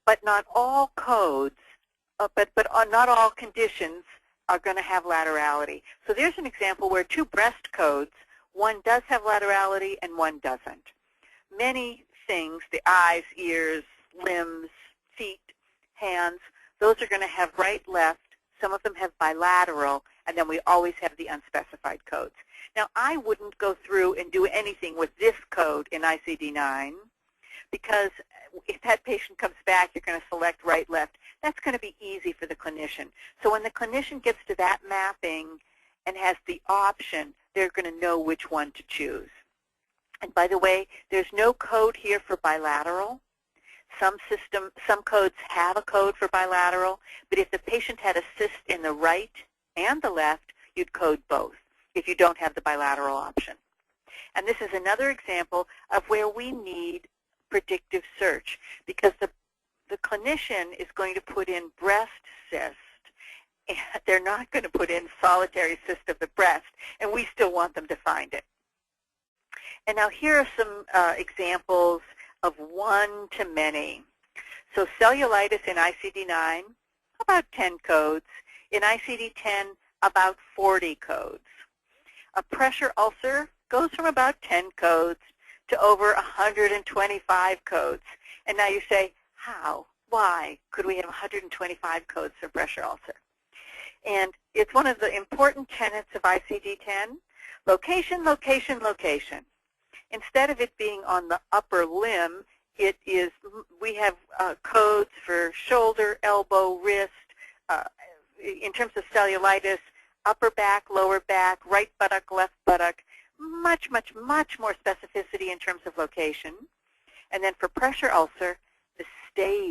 but not all codes, but not all conditions are going to have laterality. So there's an example where two breast codes, one does have laterality and one doesn't. Many things, the eyes, ears, limbs, feet, hands, those are going to have right, left. Some of them have bilateral, and then we always have the unspecified codes. Now, I wouldn't go through and do anything with this code in ICD-9 because if that patient comes back, you're going to select right, left. That's going to be easy for the clinician. So when the clinician gets to that mapping and has the option, they're going to know which one to choose. And by the way, there's no code here for bilateral. Some codes have a code for bilateral, but if the patient had a cyst in the right and the left, you'd code both if you don't have the bilateral option. And this is another example of where we need predictive search because the clinician is going to put in breast cyst. And they're not going to put in solitary cyst of the breast, and we still want them to find it. And now here are some examples of one-to-many. So cellulitis in ICD-9, about 10 codes. In ICD-10, about 40 codes. A pressure ulcer goes from about 10 codes to over 125 codes. And now you say, how? Why could we have 125 codes for pressure ulcer? And it's one of the important tenets of ICD-10, location, location, location. Instead of it being on the upper limb, we have codes for shoulder, elbow, wrist. In terms of cellulitis, upper back, lower back, right buttock, left buttock, much, much, much more specificity in terms of location. And then for pressure ulcer, the stage